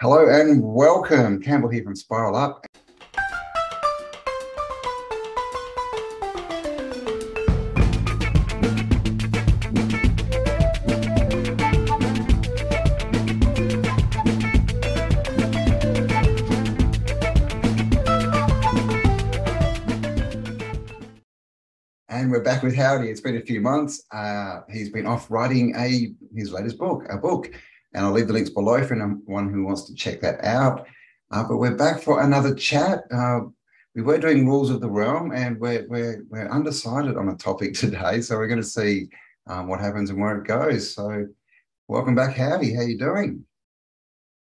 Hello and welcome. Campbell here from Spiral Up. And we're back with Howdy. It's been a few months. He's been off writing his latest book, and I'll leave the links below for anyone who wants to check that out. But we're back for another chat. We were doing Rules of the Realm, and we're undecided on a topic today, so we're going to see what happens and where it goes. So, welcome back, Howdy. How you doing?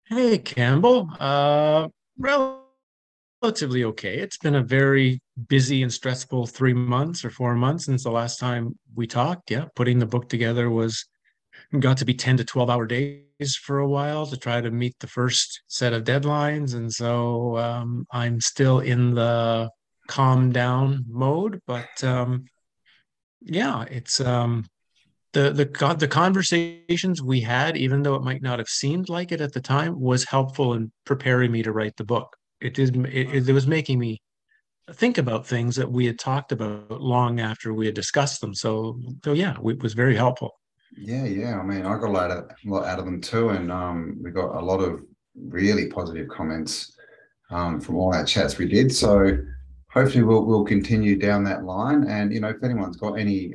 Hey, Campbell. Relatively okay. It's been a very busy and stressful 3 months or 4 months since the last time we talked. Yeah, putting the book together got to be 10 to 12-hour days for a while to try to meet the first set of deadlines. And so I'm still in the calm down mode, but yeah, it's the conversations we had, even though it might not have seemed like it at the time, was helpful in preparing me to write the book. It was making me think about things that we had talked about long after we had discussed them. So yeah, it was very helpful. Yeah. I mean, I got a lot out of them too, and we got a lot of really positive comments from all our chats we did. So hopefully we'll continue down that line. And if anyone's got any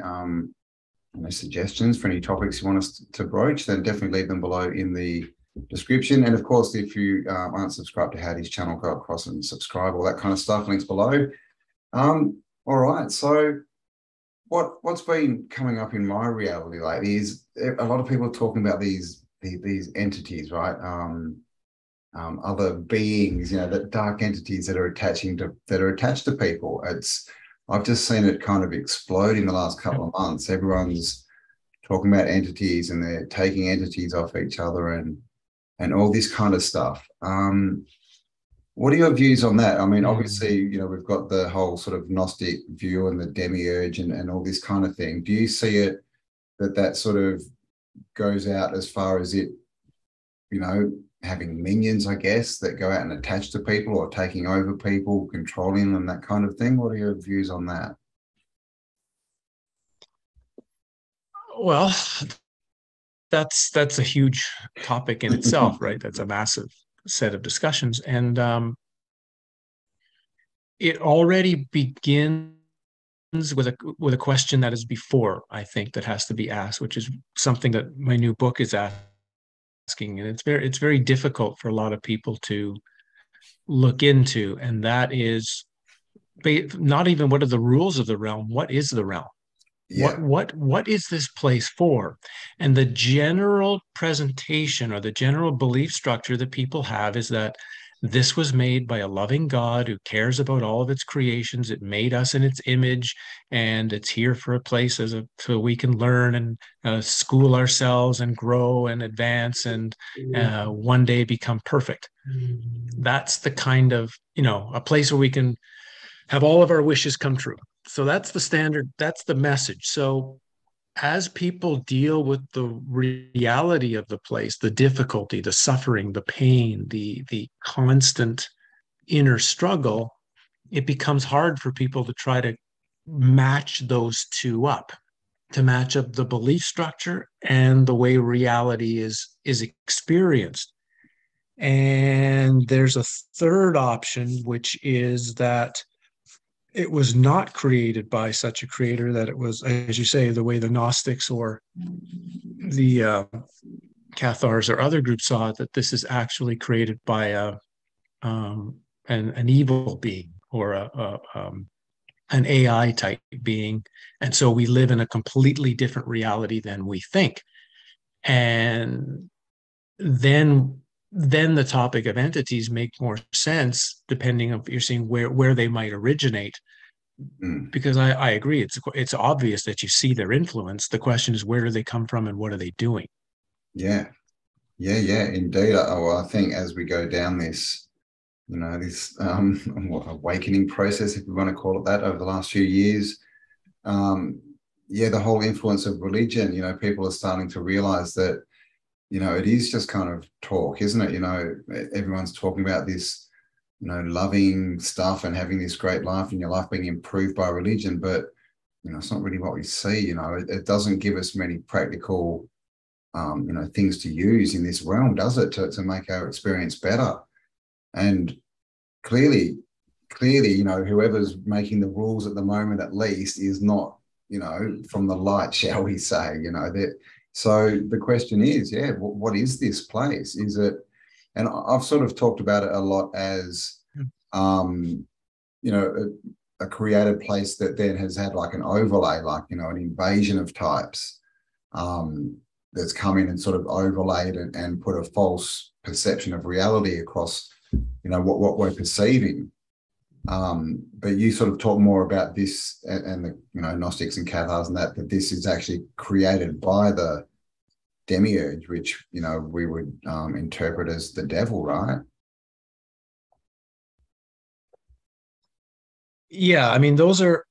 suggestions for any topics you want us to broach, then definitely leave them below in the description. And of course, if you aren't subscribed to Howdie's channel, go across and subscribe, all that kind of stuff. Links below. All right, so what's been coming up in my reality lately is a lot of people talking about these entities, right? Other beings, that dark entities that are attached to people. I've just seen it kind of explode in the last couple of months. Everyone's talking about entities and they're taking entities off each other and all this kind of stuff. What are your views on that? I mean, obviously, we've got the whole sort of Gnostic view and the demiurge and all this kind of thing. Do you see it that sort of goes out as far as it, having minions, I guess, that go out and attach to people or taking over people, controlling them, that kind of thing? What are your views on that? Well, that's a huge topic in itself, right? That's a massive set of discussions, and it already begins with a question that is before, I think, that has to be asked, which is something that my new book is asking, and it's very difficult for a lot of people to look into, and that is not even what are the rules of the realm. What is the realm? Yeah. What is this place for? And the general presentation or the general belief structure that people have is that this was made by a loving God who cares about all of its creations. It made us in its image, and it's here for a place so we can learn and school ourselves and grow and advance and one day become perfect. That's the kind of, a place where we can have all of our wishes come true. So that's the standard, that's the message. So as people deal with the reality of the place, the difficulty, the suffering, the pain, the constant inner struggle, it becomes hard for people to try to match those two up, to match up the belief structure and the way reality is experienced. And there's a third option, which is that it was not created by such a creator, that it was, as you say, the way the Gnostics or the Cathars or other groups saw it, that this is actually created by an evil being or an AI type being. And so we live in a completely different reality than we think. And then the topic of entities make more sense depending on you're seeing where they might originate. Because I agree, it's obvious that you see their influence. The question is, where do they come from and what are they doing? Yeah. Indeed. Well, I think as we go down this, this awakening process, if we want to call it that, over the last few years, the whole influence of religion, people are starting to realize that it is just kind of talk, isn't it? Everyone's talking about this, loving stuff and having this great life and your life being improved by religion, but it's not really what we see. It doesn't give us many practical things to use in this realm, does it, to make our experience better? And clearly, whoever's making the rules at the moment, at least, is not, from the light, shall we say, that. So the question is, what is this place? Is it, and I've sort of talked about it a lot as, a created place that then has had like an overlay, like, an invasion of types that's come in and sort of overlaid and put a false perception of reality across, what we're perceiving. But you sort of talk more about this and the, Gnostics and Cathars and that this is actually created by the demiurge, which, we would interpret as the devil, right? Yeah, I mean, those are,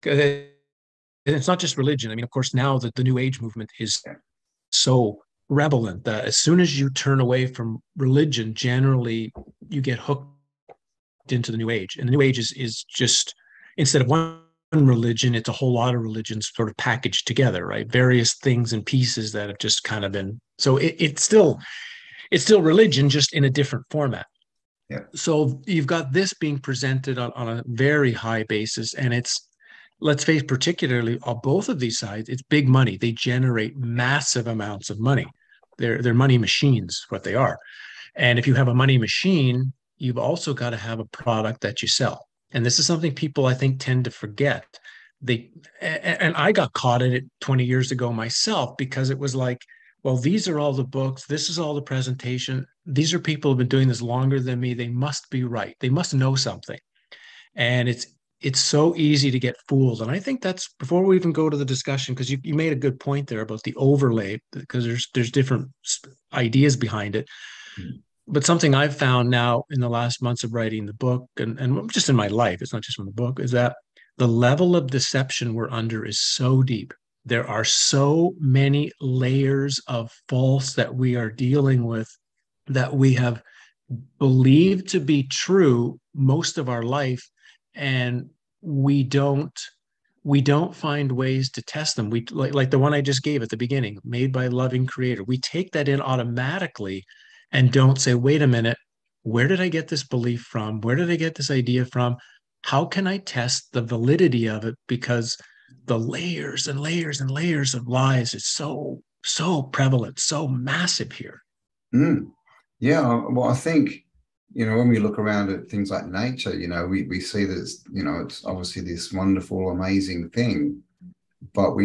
it's not just religion. I mean, of course, now that the New Age movement is so prevalent that as soon as you turn away from religion, generally you get hooked into the New Age. And the New Age is just, instead of one religion, it's a whole lot of religions sort of packaged together, right? Various things and pieces that have just kind of been, so it's still religion, just in a different format. Yeah. So you've got this being presented on a very high basis, and it's, let's face, particularly on both of these sides, it's big money. They generate massive amounts of money. They're money machines, what they are. And if you have a money machine, you've also got to have a product that you sell. And this is something people, I think, tend to forget. And I got caught in it 20 years ago myself, because it was like, well, these are all the books. This is all the presentation. These are people who've been doing this longer than me. They must be right. They must know something. And it's so easy to get fooled. And I think that's, before we even go to the discussion, because you made a good point there about the overlay, because there's different ideas behind it. Mm-hmm. But something I've found now in the last months of writing the book, and just in my life, it's not just from the book, is that the level of deception we're under is so deep. There are so many layers of false that we are dealing with, that we have believed to be true most of our life, and we don't find ways to test them. We like the one I just gave at the beginning, made by a loving creator. We take that in automatically and don't say, wait a minute, where did I get this belief from? Where did I get this idea from? How can I test the validity of it? Because the layers and layers and layers of lies is so prevalent, so massive here. Yeah, well, I think, when we look around at things like nature, we see that it's obviously this wonderful, amazing thing, but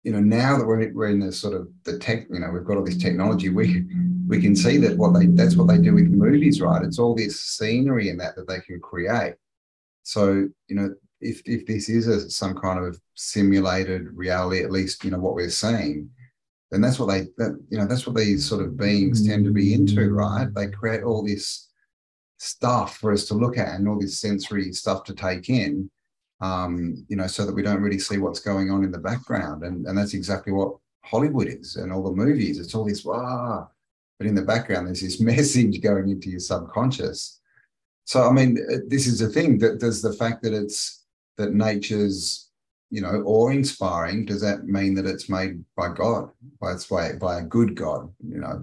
now that we're in this sort of the tech, we've got all this technology, we can see that that's what they do with movies, right? It's all this scenery and that they can create. So, if this is some kind of simulated reality, at least, what we're seeing, then that's what that's what these sort of beings tend to be into, right? They create all this stuff for us to look at and all this sensory stuff to take in, so that we don't really see what's going on in the background. And that's exactly what Hollywood is, and all the movies. It's all this, but in the background, there's this message going into your subconscious. So, I mean, this is the thing, that does the fact that nature's, awe-inspiring, does that mean that it's made by God, by a good God?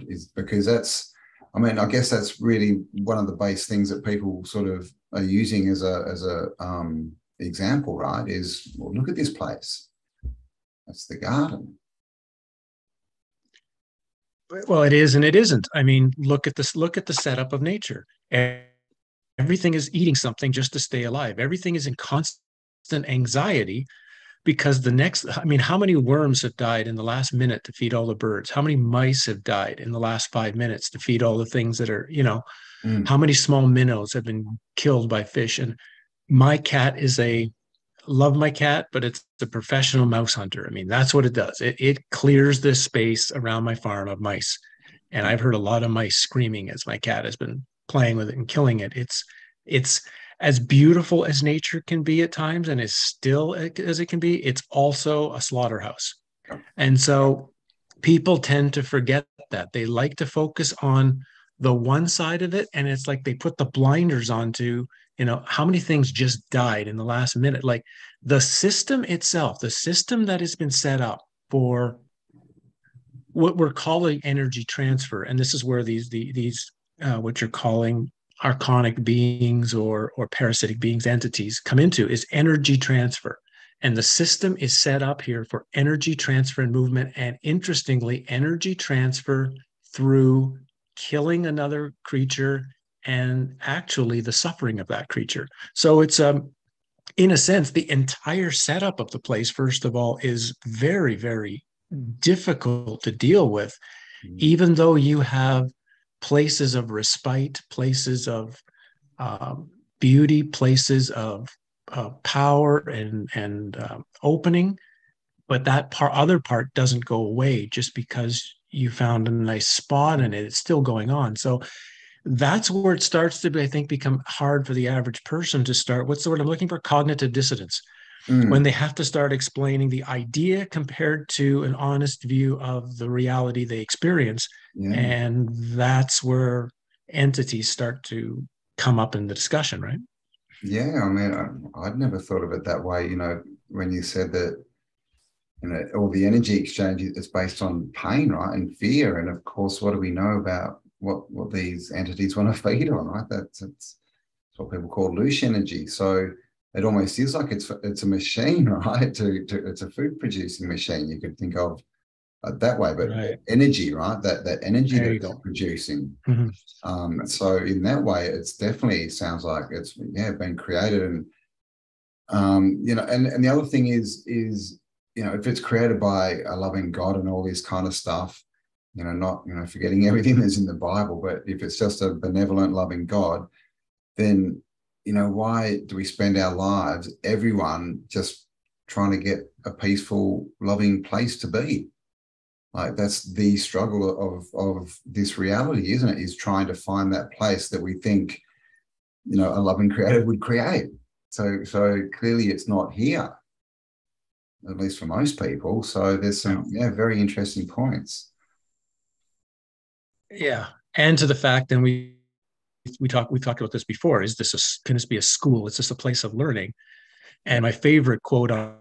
Is because that's, I mean, I guess that's really one of the base things that people sort of are using as a example, right? Is, well, look at this place. That's the garden. Well, it is and it isn't. I mean, look at this. Look at the setup of nature. Everything is eating something just to stay alive. Everything is in constant anxiety, because I mean, how many worms have died in the last minute to feed all the birds? How many mice have died in the last 5 minutes to feed all the things that are, how many small minnows have been killed by fish? And my cat love my cat, but it's a professional mouse hunter. I mean, that's what it does. It clears the space around my farm of mice. And I've heard a lot of mice screaming as my cat has been playing with it and killing it. It's as beautiful as nature can be at times, and as still as it can be, it's also a slaughterhouse. And so people tend to forget that. They like to focus on the one side of it, and it's like they put the blinders onto, how many things just died in the last minute. Like the system itself, the system that has been set up for what we're calling energy transfer, and this is where these what you're calling archonic beings or parasitic beings, entities, come into, is energy transfer. And the system is set up here for energy transfer and movement. And interestingly, energy transfer through killing another creature and actually the suffering of that creature. So it's in a sense, the entire setup of the place, first of all, is very, very difficult to deal with, even though you have places of respite, places of beauty, places of power and opening. But that other part doesn't go away just because you found a nice spot in it. It's still going on. So that's where it starts to, I think, become hard for the average person to start. What's the word I'm looking for? Cognitive dissonance. When they have to start explaining the idea compared to an honest view of the reality they experience. Yeah. And that's where entities start to come up in the discussion, right? Yeah, I mean, I'd never thought of it that way. When you said that, all the energy exchange is based on pain, right, and fear. And of course, what do we know about what these entities want to feed on, right? That's what people call loose energy. So it almost is like it's a machine, right? It's a food producing machine. You could think of that way, but right. Energy, right? That energy that it's producing. Mm-hmm. So in that way, it's definitely sounds like it's been created, and and the other thing is if it's created by a loving God and all this kind of stuff, not forgetting everything that's in the Bible, but if it's just a benevolent, loving God, then why do we spend our lives, everyone, just trying to get a peaceful, loving place to be? Like that's the struggle of this reality, isn't it? Is trying to find that place that we think, a loving creator would create. So clearly it's not here, at least for most people. So there's some very interesting points. Yeah, and to the fact, and we talked about this before. Can this be a school? Is this a place of learning? And my favorite quote on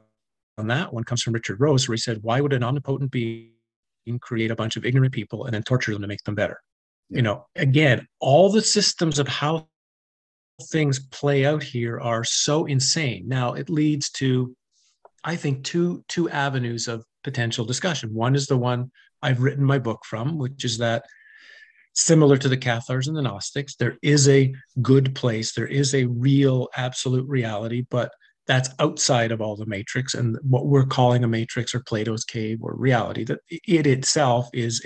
that one comes from Richard Rose, where he said, "Why would an omnipotent being create a bunch of ignorant people and then torture them to make them better?" Yeah. Again, all the systems of how things play out here are so insane. Now it leads to, I think, two avenues of potential discussion. One is the one I've written my book from, which is that, similar to the Cathars and the Gnostics, there is a good place, there is a real absolute reality, but that's outside of all the matrix and what we're calling a matrix or Plato's cave or reality, that it itself is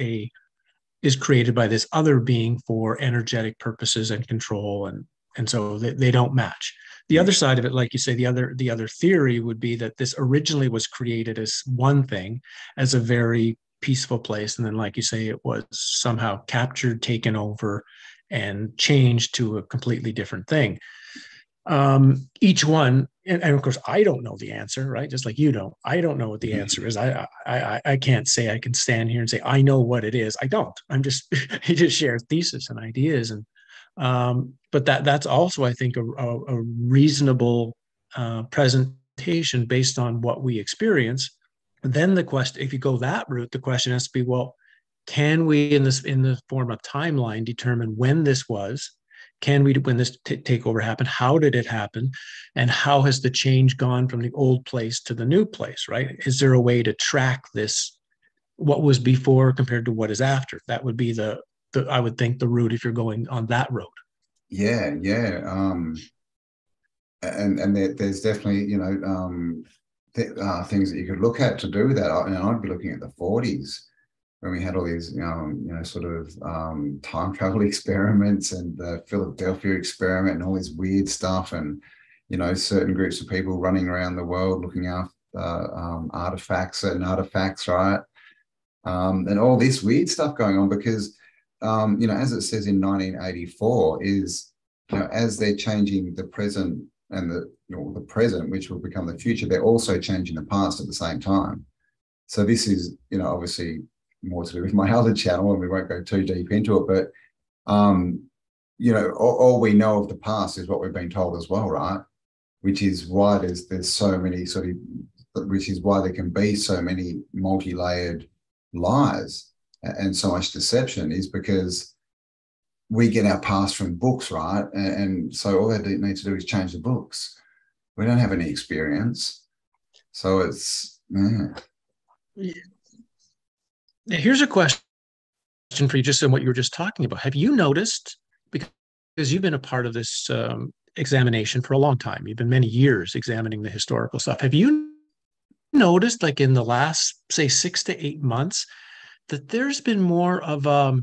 created by this other being for energetic purposes and control, and so they don't match. The other side of it, like you say, the other theory would be that this originally was created as one thing, as a very peaceful place, and then, like you say, it was somehow captured, taken over, and changed to a completely different thing. Each one, and of course, I don't know the answer, right? Just like you don't. I don't know what the answer is. I can't say I can stand here and say I know what it is. I don't. I'm just you just share thesis and ideas, and but that's also, I think, a reasonable presentation based on what we experience. Then the question, if you go that route, the question has to be, well, can we, in the form of timeline, determine when this was? Can we, when this takeover happened, how did it happen? And how has the change gone from the old place to the new place, right? Is there a way to track this, what was before compared to what is after? That would be I would think, the route if you're going on that road. Yeah. And there's definitely, things that you could look at to do that. I'd be looking at the 40s when we had all these, sort of time travel experiments and the Philadelphia experiment and all this weird stuff, and certain groups of people running around the world looking after certain artifacts, right? And all this weird stuff going on because, as it says in 1984, is as they're changing the present and the present, which will become the future, they're also changing the past at the same time. So this is, obviously more to do with my other channel, and we won't go too deep into it. But all we know of the past is what we've been told as well, right? Which is why there's so many which is why there can be so many multi-layered lies and so much deception, is because we get our past from books, right? And so all they need to do is change the books. We don't have any experience. So it's, Here's a question for you, just on what you were just talking about. Have you noticed, because you've been a part of this examination for a long time, you've been many years examining the historical stuff. Have you noticed, like in the last, say, 6 to 8 months, that there's been more of a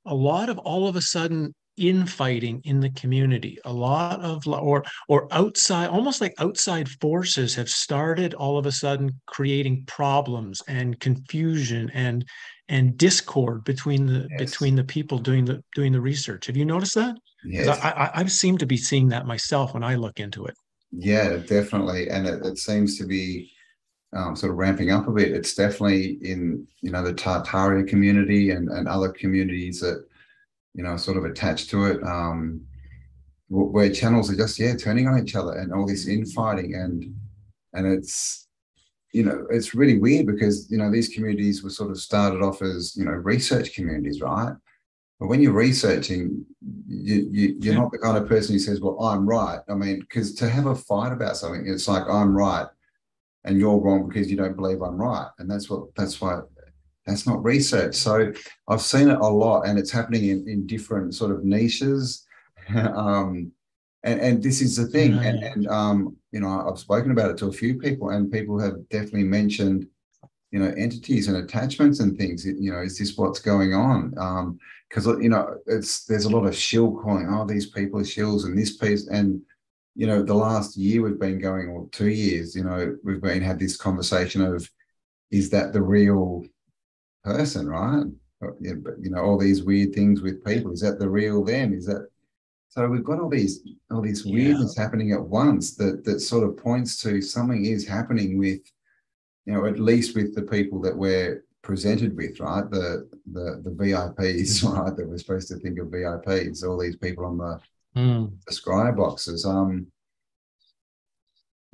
lot of all of a sudden infighting in the community, a lot of, or outside, almost like outside forces have started all of a sudden creating problems and confusion and discord between the people doing the research? Have you noticed that? Yes. I seem to be seeing that myself when I look into it. Yeah, definitely. And it seems to be sort of ramping up a bit. It's definitely in, the Tartaria community and other communities that, sort of attached to it, where channels are just, turning on each other, and all this infighting. And it's, it's really weird because, these communities were sort of started off as, research communities, right? But when you're researching, you're not the kind of person who says, well, I'm right. I mean, because to have a fight about something, it's like, I'm right and you're wrong because you don't believe I'm right. And that's why that's not research. So I've seen it a lot, and it's happening in different sort of niches. And this is the thing. And I've spoken about it to a few people, and people have definitely mentioned, entities and attachments and things. Is this what's going on? Because there's a lot of shill calling. Oh, these people are shills, and this piece. And the last year we've been going, or 2 years, we've had this conversation of, is that the real person, right? But all these weird things with people, is that the real them? Is that so? We've got all this weirdness happening at once that sort of points to something is happening with, at least with the people that we're presented with, right? The VIPs, right? That we're supposed to think of VIPs, all these people on the scribe boxes. So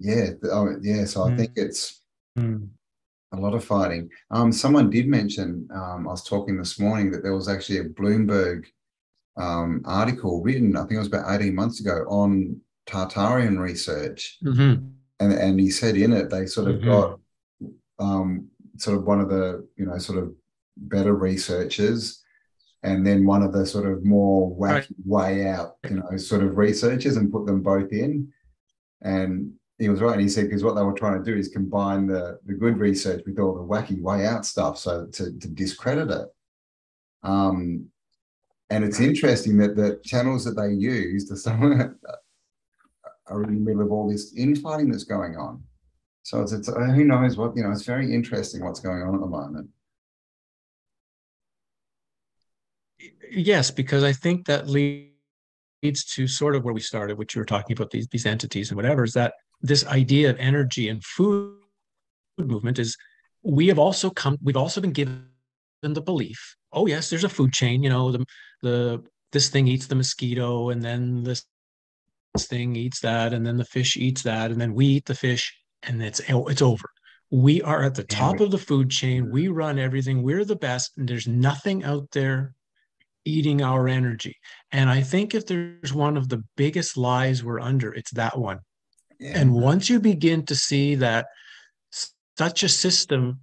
I think it's a lot of fighting. Someone did mention, I was talking this morning, that there was actually a Bloomberg article written, I think it was about 18 months ago, on Tartarian research. And he said in it, they sort of got sort of one of the, sort of better researchers, and then one of the sort of more wacky way out, sort of researchers, and put them both in. And he was right. And he said, because what they were trying to do is combine the good research with all the wacky way out stuff, so to discredit it. And it's interesting that the channels that they used are in the middle of all this infighting that's going on. So it's who knows what, it's very interesting what's going on at the moment. Yes, because I think that leads to sort of where we started, which you were talking about, these entities and whatever, is that this idea of energy and food movement is, we've also been given the belief, oh yes, there's a food chain, this thing eats the mosquito, and then this thing eats that, and then the fish eats that, and then we eat the fish, and it's over. We are at the top of the food chain. We run everything. We're the best, and there's nothing out there eating our energy. And I think if there's one of the biggest lies we're under, it's that one. And once you begin to see that such a system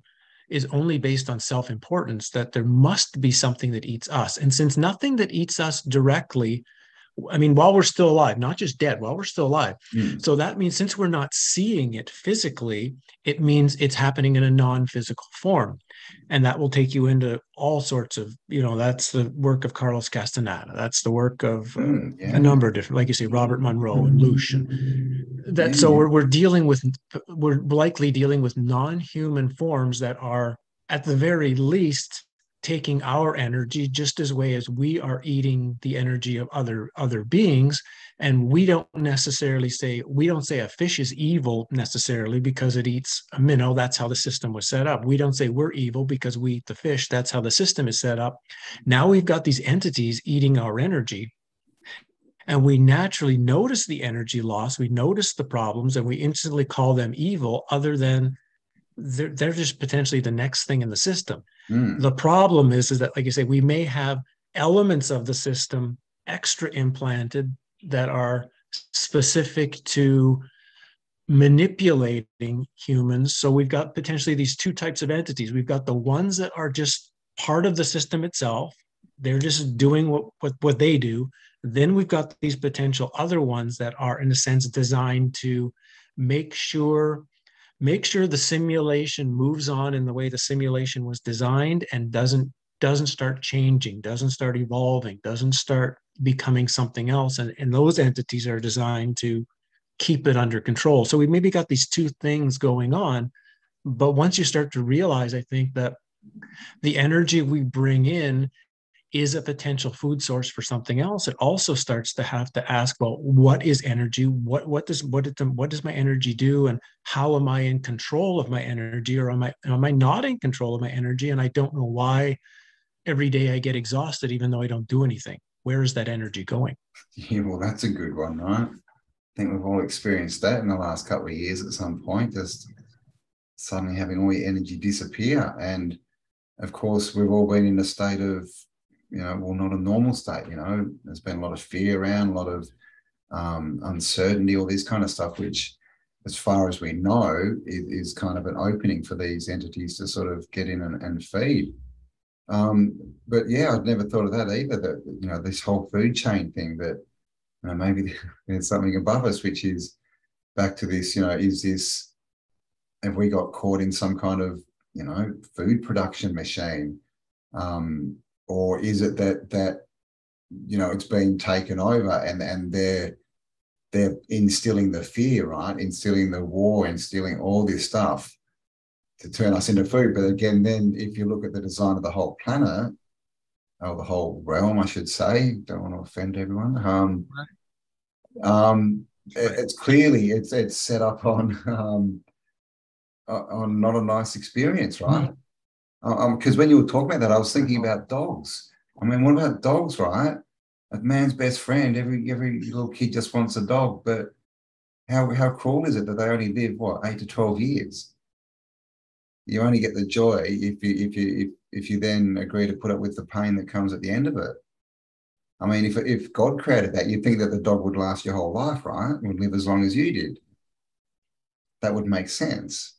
is only based on self-importance, that there must be something that eats us. And since nothing that eats us directly, I mean, while we're still alive, not just dead, while we're still alive. So that means, since we're not seeing it physically, it means it's happening in a non-physical form. And that will take you into all sorts of, that's the work of Carlos Castaneda. That's the work of a number of different, like you say, Robert Monroe and Luce. So we're likely dealing with non-human forms that are, at the very least, taking our energy just as way as we are eating the energy of other beings. And we don't say a fish is evil necessarily because it eats a minnow. That's how the system was set up. We don't say we're evil because we eat the fish. That's how the system is set up. Now we've got these entities eating our energy, and we naturally notice the energy loss. We notice the problems, and we instantly call them evil, other than they're just potentially the next thing in the system. The problem is that, like you say, we may have elements of the system extra implanted that are specific to manipulating humans. So we've got potentially these two types of entities. We've got the ones that are just part of the system itself. They're just doing what they do. Then we've got these potential other ones that are, in a sense, designed to make sure the simulation moves on in the way the simulation was designed, and doesn't start changing, doesn't start evolving, doesn't start becoming something else. And those entities are designed to keep it under control. So we maybe got these two things going on. But once you start to realize, I think, that the energy we bring in is a potential food source for something else, it also starts to have to ask, well, what is energy? What does my energy do? And how am I in control of my energy? Or am I not in control of my energy? And I don't know why every day I get exhausted, even though I don't do anything. Where is that energy going? Yeah, well, that's a good one, right? I think we've all experienced that in the last couple of years at some point, just suddenly having all your energy disappear. And of course, we've all been in a state of, not a normal state. There's been a lot of fear around, a lot of uncertainty, all this kind of stuff, which, as far as we know, is kind of an opening for these entities to sort of get in and feed. But yeah, I'd never thought of that either, that, this whole food chain thing, that maybe there's something above us, which is back to this, have we got caught in some kind of, food production machine? Or is it that it's being taken over, and they're instilling the fear, right? Instilling the war, instilling all this stuff to turn us into food. But again, then if you look at the design of the whole planet, or the whole realm, I should say, don't want to offend everyone. It's clearly it's set up on not a nice experience, right? Because when you were talking about that, I was thinking about dogs. I mean, what about dogs, right? A man's best friend. Every little kid just wants a dog, but how cruel is it that they only live 8 to 12 years? You only get the joy if you then agree to put up with the pain that comes at the end of it. I mean, if God created that, you'd think that the dog would last your whole life, right? Would live as long as you did. That would make sense.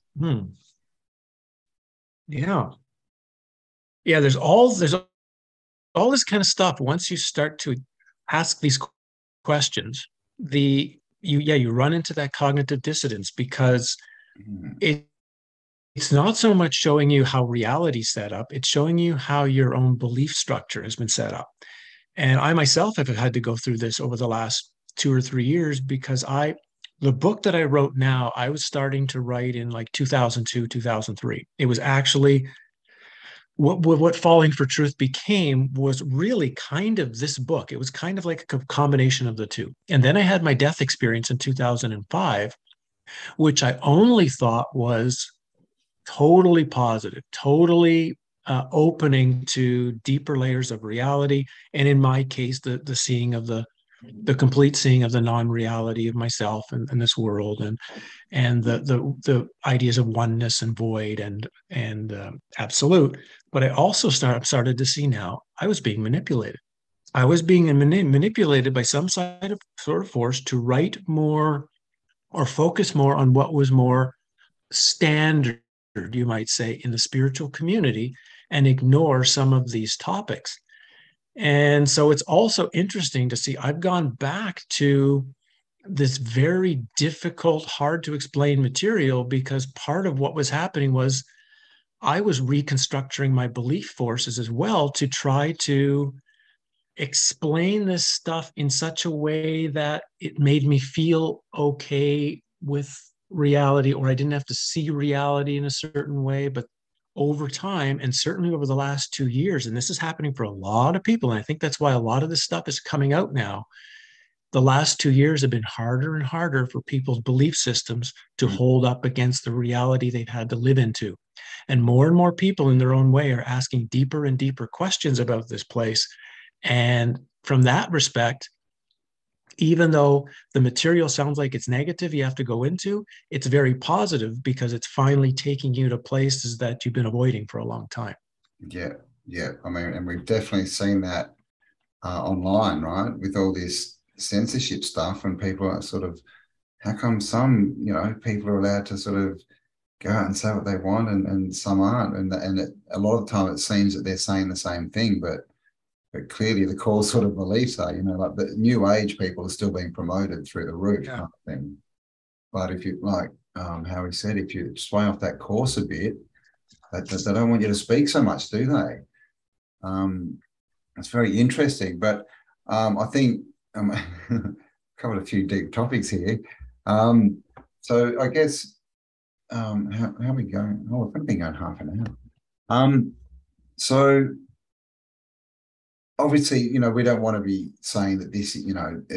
Yeah. Yeah, there's all this kind of stuff. Once you start to ask these questions, you run into that cognitive dissonance, because it's not so much showing you how reality's set up, it's showing you how your own belief structure has been set up. And I myself have had to go through this over the last 2 or 3 years, because the book that I wrote now, I was starting to write in like 2002, 2003. It was actually what Falling for Truth became was really kind of this book. It was kind of like a combination of the two. And then I had my death experience in 2005, which I only thought was totally positive, totally opening to deeper layers of reality. And in my case, the seeing of the complete seeing of the non-reality of myself and this world, and the ideas of oneness and void and absolute. But I also started to see now I was being manipulated. I was being manipulated by some sort of force to write more or focus more on what was more standard, you might say, in the spiritual community, and ignore some of these topics. And so it's also interesting to see, I've gone back to this very difficult, hard to explain material, because part of what was happening was I was reconstructing my belief forces as well to try to explain this stuff in such a way that it made me feel okay with reality, or I didn't have to see reality in a certain way, but over time, and certainly over the last 2 years, and this is happening for a lot of people, and I think that's why a lot of this stuff is coming out now. The last 2 years have been harder and harder for people's belief systems to hold up against the reality they've had to live into. And more people in their own way are asking deeper and deeper questions about this place. And from that respect, even though the material sounds like it's negative, you have to go into, it's very positive because it's finally taking you to places that you've been avoiding for a long time. Yeah. I mean, and we've definitely seen that online, right? With all this censorship stuff, and people are sort of, how come some, people are allowed to sort of go out and say what they want, and some aren't? And a lot of the time it seems that they're saying the same thing, but clearly the core sort of beliefs are, like the new age people are still being promoted through the roof, kind of thing. But if you, like how he said, if you sway off that course a bit, they don't want you to speak so much, do they? It's very interesting. But I think covered a few deep topics here. So I guess how are we going? Oh, we've been going half an hour. So obviously, we don't want to be saying that this,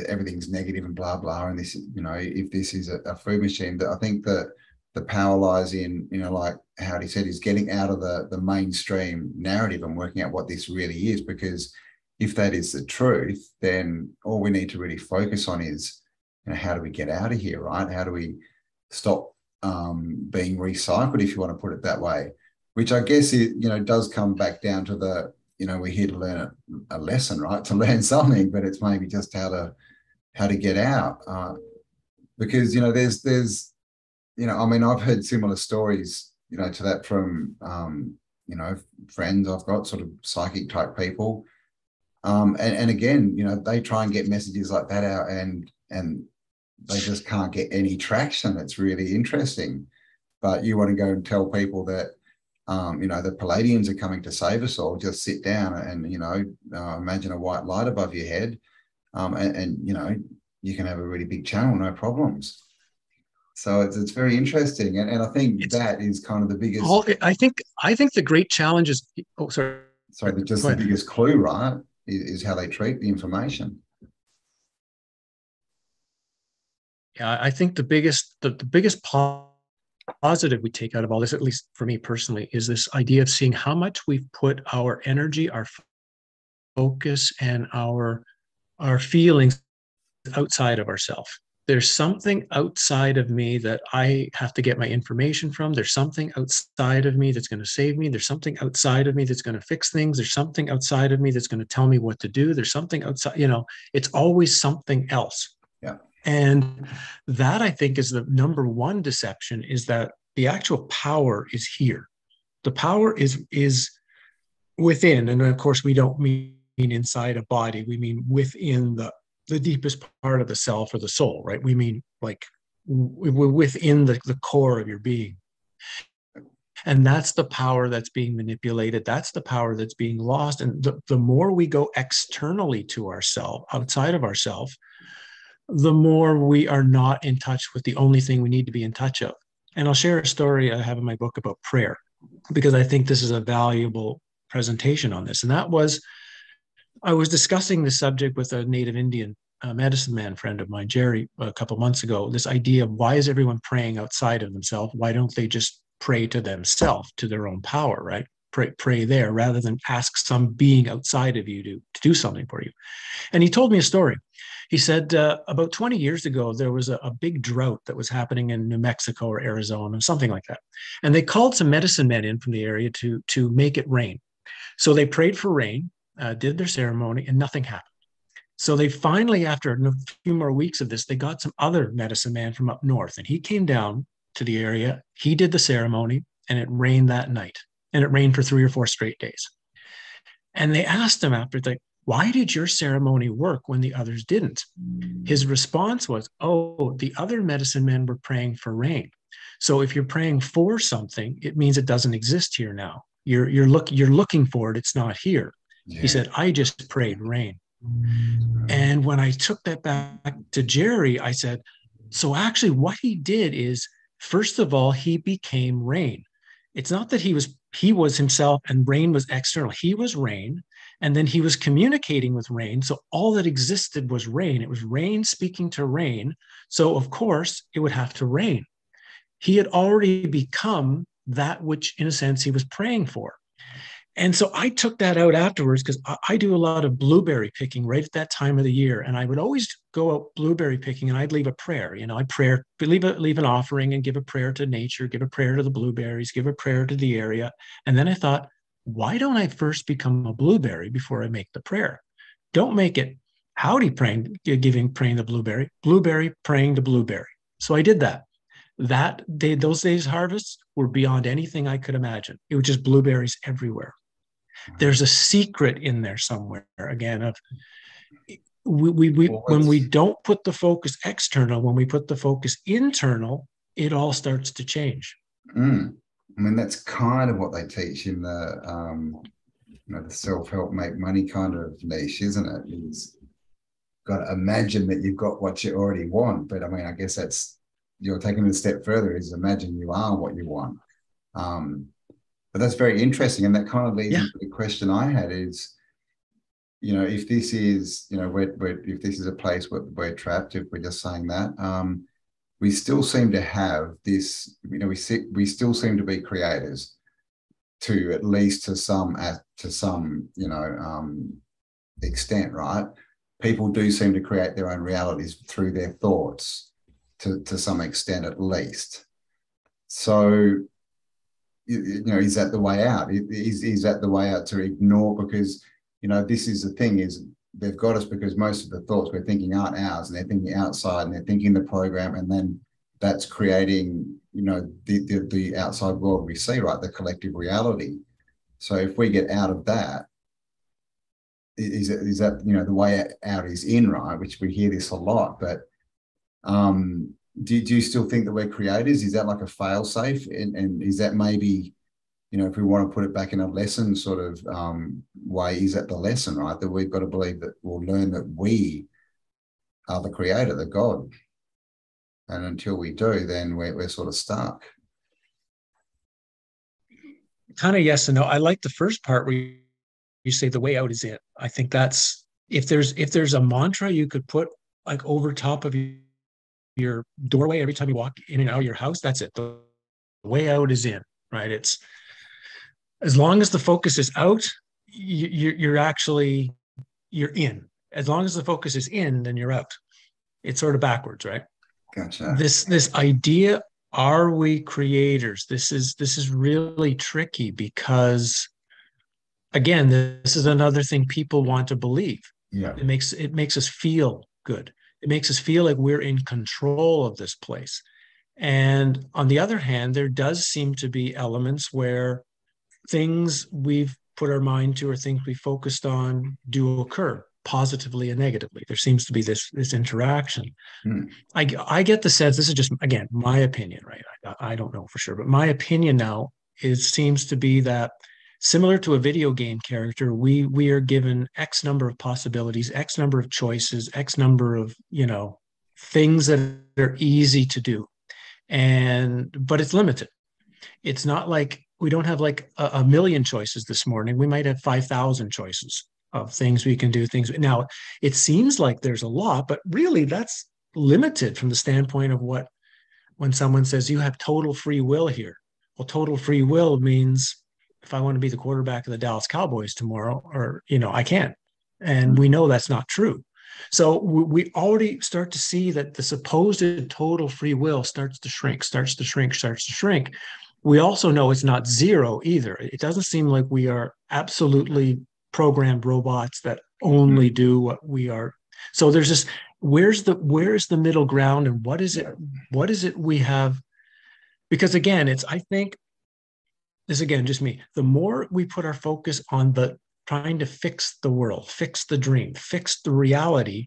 everything's negative and blah, blah. And this, if this is a food machine, that I think that the power lies in, like Howdie said, is getting out of the mainstream narrative and working out what this really is. Because if that is the truth, then all we need to really focus on is, how do we get out of here, right? How do we stop being recycled, if you want to put it that way? Which I guess, does come back down to the, we're here to learn a lesson, right? To learn something, but it's maybe just how to get out. Because, there's, I mean, I've heard similar stories, to that from, friends I've got, sort of psychic type people. And again, they try and get messages like that out, and they just can't get any traction. It's really interesting. But you want to go and tell people that, the Palladians are coming to save us all, just sit down and, imagine a white light above your head. And you can have a really big channel, no problems. So it's very interesting. And I think that is kind of the biggest. I think the great challenge is, sorry, the biggest clue, right, is how they treat the information. Yeah, I think the biggest positive we take out of all this, at least for me personally, is this idea of seeing how much we've put our energy, our focus, and our feelings outside of ourselves. There's something outside of me that I have to get my information from. There's something outside of me that's going to save me. There's something outside of me that's going to fix things. There's something outside of me that's going to tell me what to do. There's something outside, it's always something else. Yeah. And that, I think, is the number one deception, is that the actual power is here. The power is within. And of course, we don't mean inside a body. We mean within the deepest part of the self or the soul, right? We mean like we're within the core of your being. And that's the power that's being manipulated. That's the power that's being lost. And the more we go externally to ourselves, outside of ourselves, the more we are not in touch with the only thing we need to be in touch of. And I'll share a story I have in my book about prayer, because I think this is a valuable presentation on this. And that was, I was discussing this subject with a native Indian medicine man friend of mine, Jerry, a couple months ago, this idea of why is everyone praying outside of themselves? Why don't they just pray to themselves, to their own power, right? Pray there rather than ask some being outside of you to do something for you. And he told me a story. He said about 20 years ago, there was a big drought that was happening in New Mexico or Arizona, something like that. And they called some medicine men in from the area to make it rain. So they prayed for rain, did their ceremony, and nothing happened. So they finally, after a few more weeks of this, they got some other medicine man from up north. And he came down to the area. He did the ceremony, and it rained that night. And it rained for 3 or 4 straight days. And they asked him after, why did your ceremony work when the others didn't? His response was, the other medicine men were praying for rain. So if you're praying for something, it means it doesn't exist here now. You're looking for it. It's not here. Yeah. He said, I just prayed rain. And when I took that back to Jerry, I said, so actually what he did is, first of all, he became rain. It's not that he he was himself, and rain was external. He was rain, and then he was communicating with rain. So all that existed was rain. It was rain speaking to rain. So of course it would have to rain. He had already become that which, in a sense, he was praying for. And so I took that out afterwards, because I do a lot of blueberry picking right at that time of the year. And I would always go out blueberry picking, and I'd leave a prayer. I'd leave an offering and give a prayer to nature, give a prayer to the blueberries, give a prayer to the area. And then I thought, why don't I first become a blueberry before I make the prayer? Don't make it Howdy praying the blueberry, blueberry praying to blueberry. So I did that. Those days' harvests were beyond anything I could imagine. It was just blueberries everywhere. There's a secret in there somewhere, again, of when we don't put the focus external, when we put the focus internal, it all starts to change. I mean, that's kind of what they teach in the the self-help, make money kind of niche, isn't it? Is got to imagine that you've got what you already want. But I mean, I guess that's, you're taking it a step further, is imagine you are what you want. But that's very interesting. And that kind of leads into the question I had is, if this is, if this is a place where we're trapped, if we're just saying that, we still seem to have this, we still seem to be creators to at least to some extent, right? People do seem to create their own realities through their thoughts to some extent, at least. So, is that the way out? Is that the way out, to ignore? Because, this is the thing, is they've got us because most of the thoughts we're thinking aren't ours, and they're thinking outside, and they're thinking the program, and then that's creating, the outside world we see, right? The collective reality. So if we get out of that, is that, the way out is in, right? Which we hear this a lot, but do you still think that we're creators? Is that like a fail safe? And is that maybe, if we want to put it back in a lesson sort of way, is that the lesson, right? That we've got to believe that we'll learn that we are the creator, the God. And until we do, then we're sort of stuck. Kind of yes and no. I like the first part where you say the way out is in. I think that's, if there's a mantra you could put like over top of your doorway every time you walk in and out of your house, that's it. The way out is in, right? It's, as long as the focus is out, you're in. As long as the focus is in, then you're out. It's sort of backwards, right? Gotcha. This idea, are we creators? This is really tricky, because again, this is another thing people want to believe. Yeah. It makes us feel good. It makes us feel like we're in control of this place. And on the other hand, there does seem to be elements where things we've put our mind to or things we focused on do occur, positively and negatively. There seems to be this interaction. I get the sense, this is just, again, my opinion, right? I don't know for sure, but my opinion now seems to be that, similar to a video game character, we are given X number of possibilities, X number of choices, X number of, things that are easy to do. But it's limited. It's not like we don't have like a million choices this morning. We might have 5,000 choices of things we can do. Now, it seems like there's a lot, but really that's limited from the standpoint of when someone says you have total free will here. Well, total free will means, if I want to be the quarterback of the Dallas Cowboys tomorrow, or, I can. And we know that's not true. So we already start to see that the supposed total free will starts to shrink. We also know it's not zero either. It doesn't seem like we are absolutely programmed robots that only do what we are. So there's this, where's the middle ground, and what is it we have? Because again, I think, this again, just me, the more we put our focus on the trying to fix the world, fix the dream, fix the reality,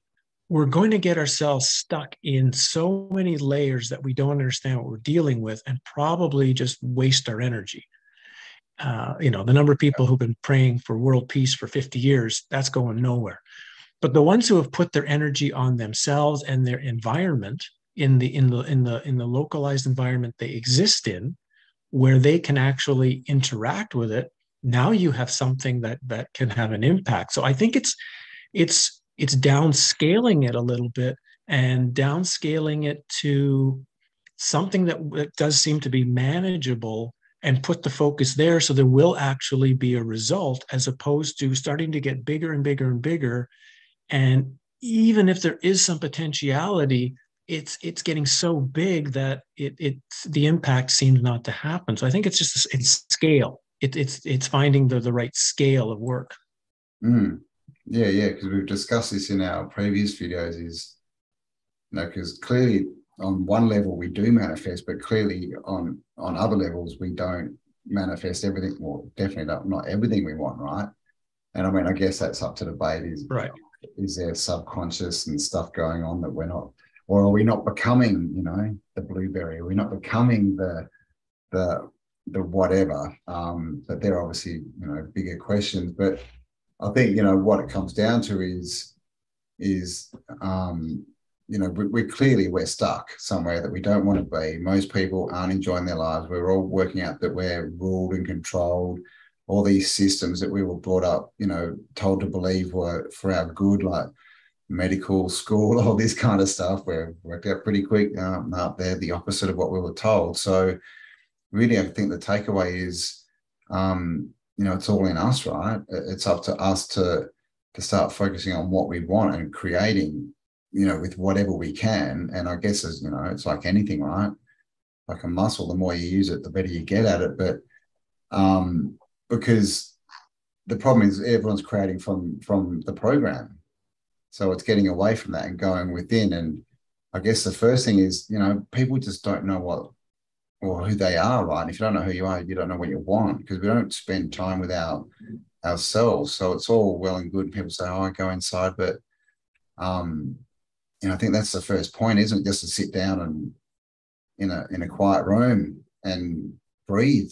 we're going to get ourselves stuck in so many layers that we don't understand what we're dealing with, and probably just waste our energy. The number of people who've been praying for world peace for 50 years, that's going nowhere. But the ones who have put their energy on themselves and their environment, in the localized environment they exist in, where they can actually interact with it, now you have something that can have an impact. So I think it's downscaling it a little bit, and downscaling it to something that does seem to be manageable, and put the focus there so there will actually be a result, as opposed to starting to get bigger and bigger and bigger. And even if there is some potentiality, it's getting so big that the impact seems not to happen. So I think it's scale. It's finding the right scale of work. Yeah, because we've discussed this in our previous videos. Is, because clearly on one level we do manifest, but clearly on other levels we don't manifest everything. Well, definitely not everything we want, right? And I mean, I guess that's up to debate. Right. Is there subconscious and stuff going on that we're not, or are we not becoming, the blueberry? Are we not becoming the whatever? But they're obviously, bigger questions. But I think, what it comes down to is we're stuck somewhere that we don't want to be. Most people aren't enjoying their lives. We're all working out that we're ruled and controlled. All these systems that we were brought up, told to believe were for our good, like medical school, all this kind of stuff. We're worked out pretty quick. They're the opposite of what we were told. So really, I think the takeaway is, it's all in us, right? It's up to us to start focusing on what we want and creating, with whatever we can. And I guess, as it's like anything, right? Like a muscle, the more you use it, the better you get at it. But because the problem is everyone's creating from the program. So it's getting away from that and going within. And I guess the first thing is, people just don't know what or who they are, right? And if you don't know who you are, you don't know what you want, because we don't spend time with ourselves. So it's all well and good. And people say, oh, I go inside. But, I think that's the first point, isn't it? Just to sit down and in a quiet room and breathe.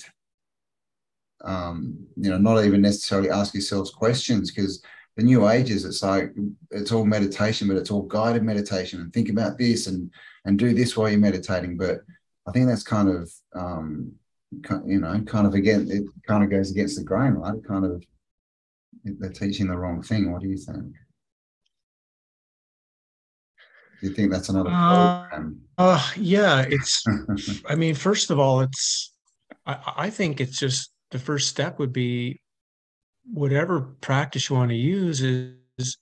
Not even necessarily ask yourselves questions, because the new ages, it's like, it's all meditation, but it's all guided meditation, and think about this and do this while you're meditating. But I think that's kind of again, it kind of goes against the grain, right? They're teaching the wrong thing. What do you think? Do you think that's another program? Yeah, I mean, first of all, I think it's just, the first step would be, whatever practice you want to use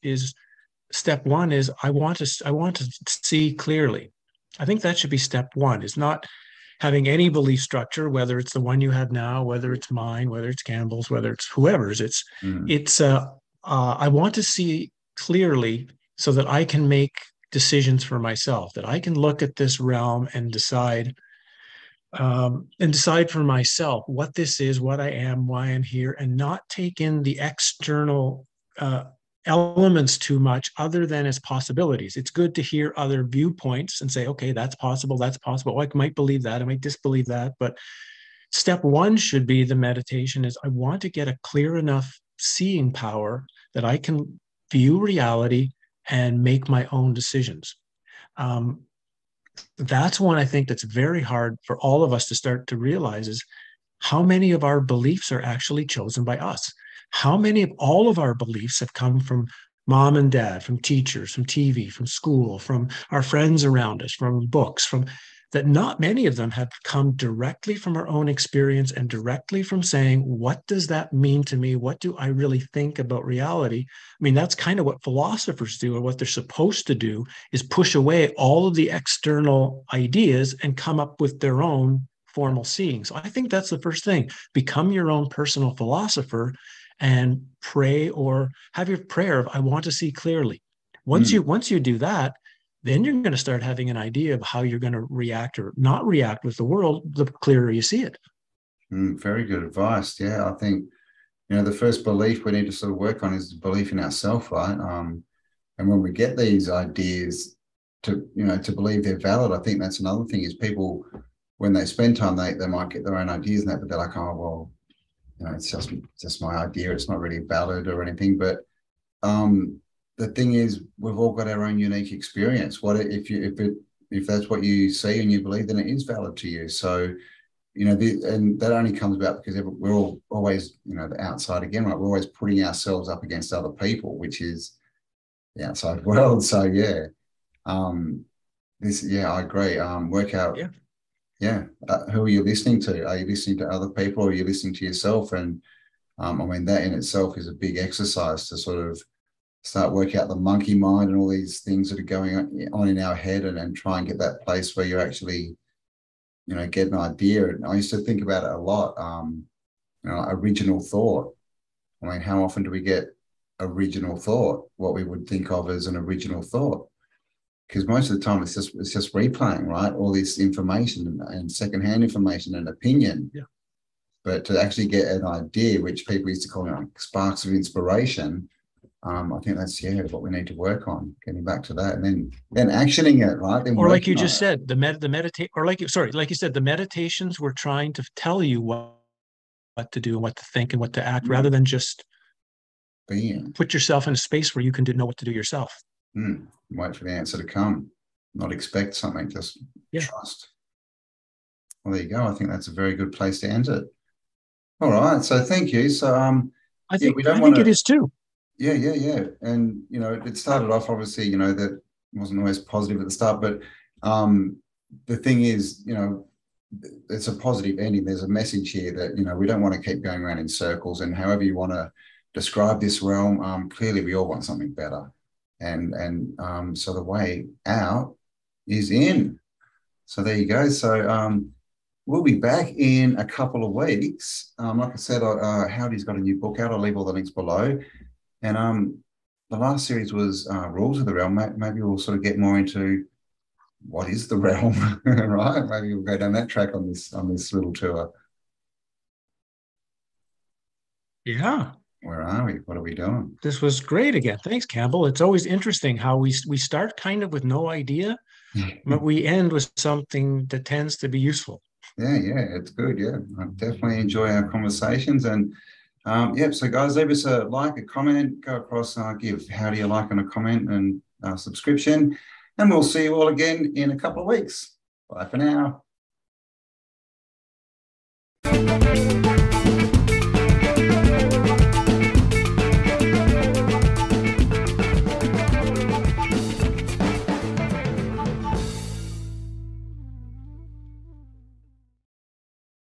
is step one is, I want to see clearly. I think that should be step one, is not having any belief structure, whether it's the one you have now, whether it's mine, whether it's Campbell's, whether it's whoever's. I want to see clearly so that I can make decisions for myself, that I can look at this realm and decide for myself what this is, what I am, why I'm here, and not take in the external elements too much, other than as possibilities. It's good to hear other viewpoints and say, okay, that's possible, that's possible. I might believe that, I might disbelieve that. But step one should be, the meditation is, I want to get a clear enough seeing power that I can view reality and make my own decisions. That's one, I think, that's very hard for all of us to start to realize, is how many of our beliefs are actually chosen by us. How many of all of our beliefs have come from mom and dad, from teachers, from TV, from school, from our friends around us, from books, that not many of them have come directly from our own experience and directly from saying, what does that mean to me? What do I really think about reality? I mean, that's kind of what philosophers do, or what they're supposed to do, is push away all of the external ideas and come up with their own formal seeing. So I think that's the first thing. Become your own personal philosopher and pray, or have your prayer of, I want to see clearly. Once you do that, then you're going to start having an idea of how you're going to react or not react with the world, the clearer you see it. Very good advice. Yeah, I think, the first belief we need to sort of work on is the belief in ourselves, right? And when we get these ideas to believe they're valid, I think that's another thing, is people, when they spend time, they might get their own ideas and that, but they're like, oh, well, it's just my idea. It's not really valid or anything. But the thing is, we've all got our own unique experience. What if that's what you see and you believe, then it is valid to you. So you know, and that only comes about because we're all always, you know, the outside again, right? We're always putting ourselves up against other people, which is the outside world. So yeah, I agree. Work out, who are you listening to? Are you listening to other people, or are you listening to yourself? And I mean, that in itself is a big exercise to sort of start working out the monkey mind and all these things that are going on in our head, and try and get that place where you actually, you know, get an idea. And I used to think about it a lot. You know, original thought. I mean, how often do we get original thought? What we would think of as an original thought? Because most of the time it's just replaying, right? All this information and secondhand information and opinion. Yeah. But to actually get an idea, which people used to call, you know, sparks of inspiration, I think that's what we need to work on, getting back to that, and then actioning it, right? Then or like you just said, the meditate, or like you said, the meditations were trying to tell you what to do and what to think and what to act, rather than just put yourself in a space where you can know what to do yourself. Wait for the answer to come, not expect something, just trust. Well, there you go. I think that's a very good place to end it. All right, so thank you. So I think it is too. Yeah. And, you know, it started off, obviously, you know, that wasn't always positive at the start, but the thing is, you know, it's a positive ending. There's a message here that, you know, we don't want to keep going around in circles, and however you want to describe this realm, clearly we all want something better. And so the way out is in. So there you go. So we'll be back in a couple of weeks. Like I said, Howdie's got a new book out. I'll leave all the links below. And the last series was Rules of the Realm. Maybe we'll sort of get more into what is the realm, right? Maybe we'll go down that track on this little tour. Yeah. Where are we? What are we doing? This was great again. Thanks, Cambell. It's always interesting how we start kind of with no idea, but we end with something that tends to be useful. Yeah, it's good. Yeah, I definitely enjoy our conversations. And so guys, leave us a like, a comment, go across, give Howdy a like and a comment and a subscription, and we'll see you all again in a couple of weeks. Bye for now.